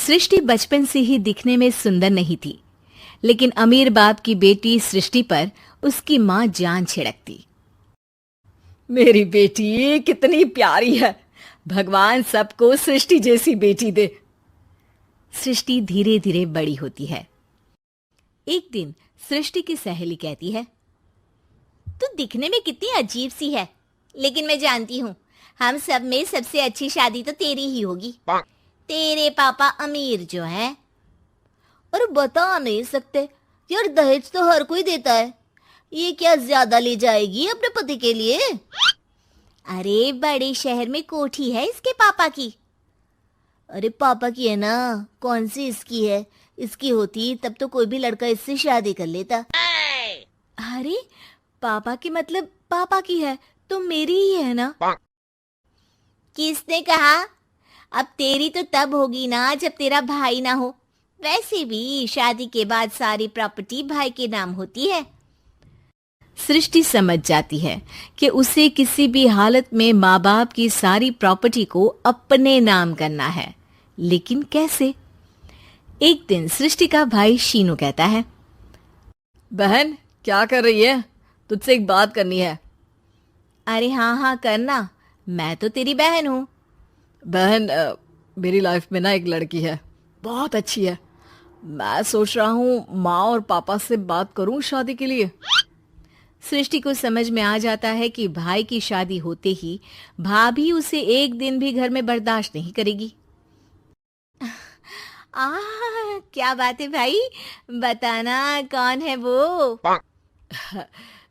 सृष्टि बचपन से ही दिखने में सुंदर नहीं थी, लेकिन अमीर बाप की बेटी सृष्टि पर उसकी माँ जान छिड़कती। मेरी बेटी कितनी प्यारी है, भगवान सबको सृष्टि जैसी बेटी दे। सृष्टि धीरे धीरे बड़ी होती है। एक दिन सृष्टि की सहेली कहती है, तू दिखने में कितनी अजीब सी है, लेकिन मैं जानती हूँ हम सब में सबसे अच्छी शादी तो तेरी ही होगी। तेरे पापा अमीर जो है। और बता नहीं सकते यार, दहेज तो हर कोई देता है, ये क्या ज्यादा ले जाएगी अपने पति के लिए? अरे बड़े शहर में कोठी है इसके पापा की। अरे पापा की है ना, कौन सी इसकी है? इसकी होती तब तो कोई भी लड़का इससे शादी कर लेता। अरे पापा की मतलब पापा की है तो मेरी ही है ना? किसने कहा? अब तेरी तो तब होगी ना जब तेरा भाई ना हो। वैसे भी शादी के बाद सारी प्रॉपर्टी भाई के नाम होती है। सृष्टि समझ जाती है कि उसे किसी भी हालत में माँ बाप की सारी प्रॉपर्टी को अपने नाम करना है, लेकिन कैसे? एक दिन सृष्टि का भाई शीनू कहता है, बहन क्या कर रही है? तुझसे एक बात करनी है। अरे हाँ हाँ करना, मैं तो तेरी बहन हूँ। बहन मेरी लाइफ में ना एक लड़की है, बहुत अच्छी है। मैं सोच रहा हूँ माँ और पापा से बात करूँ शादी के लिए। सृष्टि को समझ में आ जाता है कि भाई की शादी होते ही भाभी उसे एक दिन भी घर में बर्दाश्त नहीं करेगी। क्या बात है भाई, बताना कौन है वो?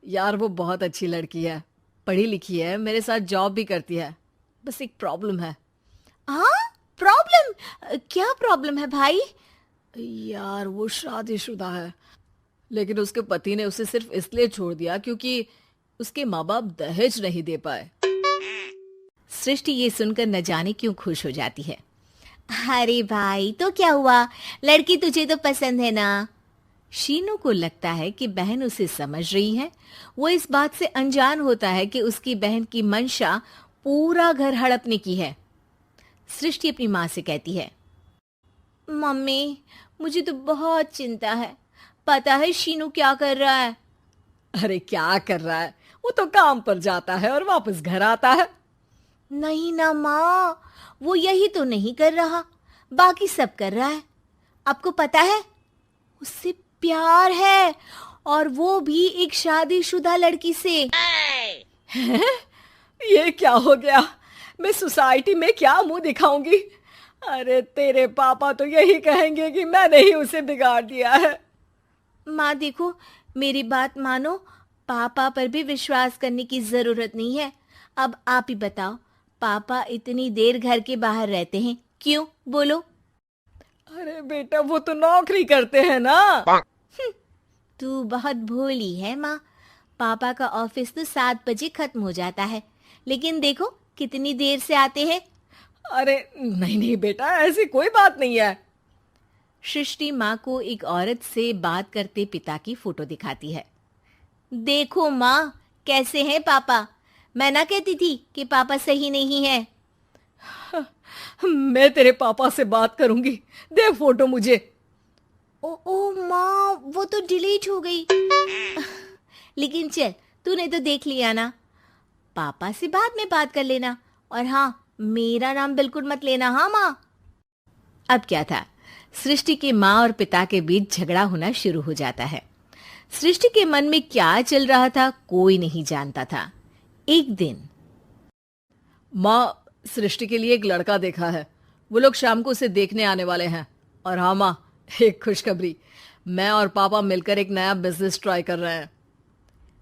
यार वो बहुत अच्छी लड़की है, पढ़ी लिखी है, मेरे साथ जॉब भी करती है। बस एक प्रॉब्लम है। प्रॉब्लम? क्या प्रॉब्लम है भाई? यार वो शादीशुदा है, लेकिन उसके पति ने उसे सिर्फ इसलिए छोड़ दिया क्योंकि उसके माँ बाप दहेज नहीं दे पाए। सृष्टि ये सुनकर न जाने क्यों खुश हो जाती है। अरे भाई तो क्या हुआ, लड़की तुझे तो पसंद है ना? शीनू को लगता है कि बहन उसे समझ रही है। वो इस बात से अनजान होता है कि उसकी बहन की मंशा पूरा घर हड़पने की है। सृष्टि अपनी माँ से कहती है, मम्मी मुझे तो बहुत चिंता है। पता है शीनू क्या कर रहा है? अरे क्या कर रहा है? वो तो काम पर जाता है और वापस घर आता है। नहीं ना माँ, वो यही तो नहीं कर रहा, बाकी सब कर रहा है। आपको पता है उससे प्यार है, और वो भी एक शादीशुदा लड़की से। ये क्या हो गया? मैं सोसाइटी में क्या मुंह दिखाऊंगी? अरे तेरे पापा तो यही कहेंगे कि मैंने ही उसे बिगाड़ दिया है। माँ देखो, मेरी बात मानो, पापा पर भी विश्वास करने की जरूरत नहीं है। अब आप ही बताओ, पापा इतनी देर घर के बाहर रहते हैं क्यों? बोलो। अरे बेटा वो तो नौकरी करते हैं ना। तू बहुत भोली है माँ। पापा का ऑफिस तो 7 बजे खत्म हो जाता है, लेकिन देखो कितनी देर से आते हैं। अरे नहीं नहीं बेटा, ऐसी कोई बात नहीं है। सृष्टि माँ को एक औरत से बात करते पिता की फोटो दिखाती है। देखो माँ कैसे हैं पापा। मैं ना कहती थी कि पापा सही नहीं है। मैं तेरे पापा से बात करूंगी, दे फोटो मुझे। ओ माँ, वो तो डिलीट हो गई। लेकिन चल, तूने तो देख लिया ना। पापा से बाद में बात कर लेना, और हाँ मेरा नाम बिल्कुल मत लेना। हाँ माँ। अब क्या था, सृष्टि की माँ और पिता के बीच झगड़ा होना शुरू हो जाता है। सृष्टि के मन में क्या चल रहा था कोई नहीं जानता था। एक दिन, माँ सृष्टि के लिए एक लड़का देखा है, वो लोग शाम को उसे देखने आने वाले हैं। और हाँ माँ, एक खुशखबरी, मैं और पापा मिलकर एक नया बिजनेस ट्राई कर रहे हैं।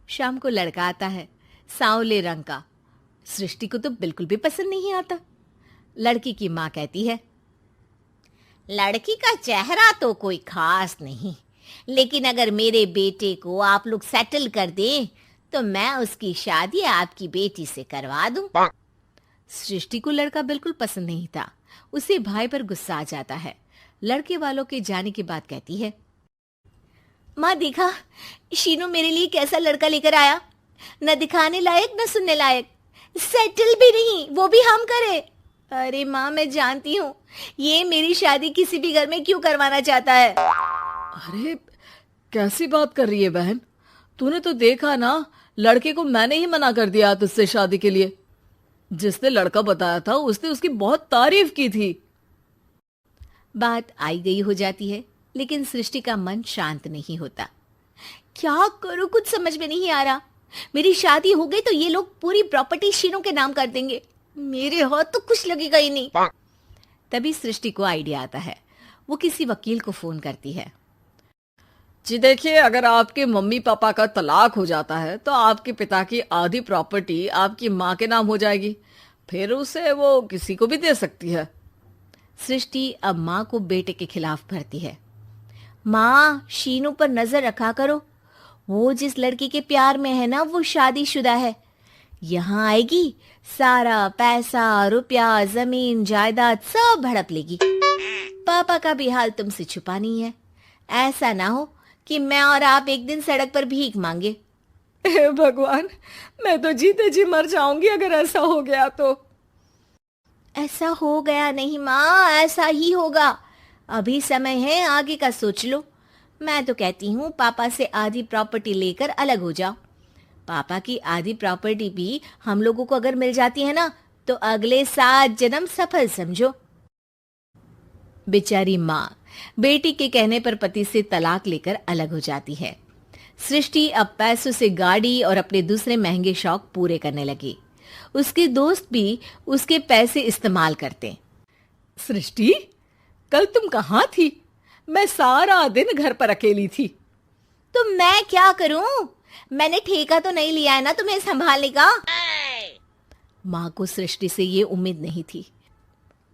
शाम को लड़का आता है, सांवले रंग का। सृष्टि को तो बिल्कुल भी पसंद नहीं आता। लड़की की माँ कहती है, लड़की का चेहरा तो कोई खास नहीं, लेकिन अगर मेरे बेटे को आप लोग सेटल कर दें तो मैं उसकी शादी आपकी बेटी से करवा दूं। सृष्टि को लड़का बिल्कुल पसंद नहीं था। उसे भाई पर गुस्सा आ जाता है। लड़के वालों के जाने के बाद कहती है, माँ देखा शीनू मेरे लिए कैसा लड़का लेकर आया, न दिखाने लायक न सुनने लायक, सेटल भी नहीं, वो भी हम करे। अरे माँ, मैं जानती हूँ ये मेरी शादी किसी भी घर में क्यों करवाना चाहता है। अरे कैसी बात कर रही है बहन, तूने तो देखा ना, लड़के को मैंने ही मना कर दिया तुझसे शादी के लिए। जिसने लड़का बताया था उसने उसकी बहुत तारीफ की थी। बात आई गई हो जाती है, लेकिन सृष्टि का मन शांत नहीं होता। क्या करूं, कुछ समझ में नहीं आ रहा। मेरी शादी हो गई तो ये लोग पूरी प्रॉपर्टी शीनू के नाम कर देंगे, मेरे हाथ तो कुछ लगेगा ही नहीं। तभी सृष्टि को आइडिया आता है। वो किसी वकील को फोन करती है। जी देखिए, अगर आपके मम्मी पापा का तलाक हो जाता है तो आपके पिता की आधी प्रॉपर्टी आपकी माँ के नाम हो जाएगी, फिर उसे वो किसी को भी दे सकती है। सृष्टि अब माँ को बेटे के खिलाफ भरती है। माँ, शीनू पर नजर रखा करो, वो जिस लड़की के प्यार में है ना वो शादीशुदा है। यहाँ आएगी, सारा पैसा रुपया जमीन जायदाद सब हड़प लेगी। पापा का भी हाल तुमसे छुपा नहीं है। ऐसा ना हो कि मैं और आप एक दिन सड़क पर भीख मांगे। हे भगवान, मैं तो जीते जी मर जाऊंगी अगर ऐसा हो गया तो। ऐसा हो गया नहीं माँ, ऐसा ही होगा। अभी समय है, आगे का सोच लो। मैं तो कहती हूँ पापा से आधी प्रॉपर्टी लेकर अलग हो जाओ। पापा की आधी प्रॉपर्टी भी हम लोगों को अगर मिल जाती है ना तो अगले 7 जन्म सफल समझो। बेचारी माँ बेटी के कहने पर पति से तलाक लेकर अलग हो जाती है। सृष्टि अब पैसों से गाड़ी और अपने दूसरे महंगे शौक पूरे करने लगी। उसके दोस्त भी उसके पैसे इस्तेमाल करते। सृष्टि, कल तुम कहाँ थी? मैं सारा दिन घर पर अकेली थी। तो मैं क्या करूं? मैंने ठेका तो नहीं लिया है ना तुम्हें संभालने का। माँ को सृष्टि से ये उम्मीद नहीं थी।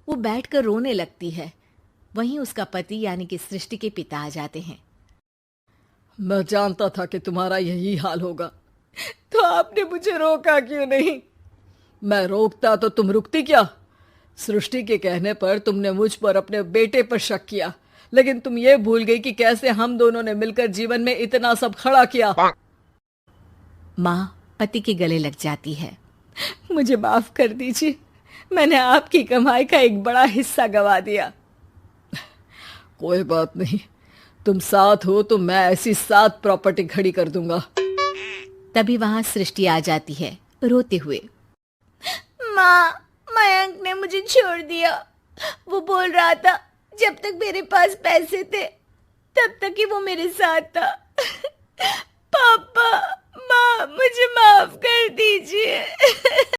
वो बैठकर रोने लगती है। वहीं उसका पति यानी कि सृष्टि के पिता आ जाते हैं। मैं जानता था कि तुम्हारा यही हाल होगा, तो आपने मुझे रोका क्यों नहीं? मैं रोकता तो तुम रुकती क्या? सृष्टि के कहने पर तुमने मुझ पर अपने बेटे पर शक किया, लेकिन तुम ये भूल गई कि कैसे हम दोनों ने मिलकर जीवन में इतना सब खड़ा किया। माँ पति के गले लग जाती है। मुझे माफ कर दीजिए, मैंने आपकी कमाई का एक बड़ा हिस्सा गवा दिया। कोई बात नहीं, तुम साथ हो तो मैं ऐसी 7 प्रॉपर्टी खड़ी कर दूंगा। तभी वहां सृष्टि आ जाती है रोते हुए। माँ, मयंक ने मुझे छोड़ दिया। वो बोल रहा था जब तक मेरे पास पैसे थे तब तक ही वो मेरे साथ था। पापा, माँ, मुझे माफ कर दीजिए।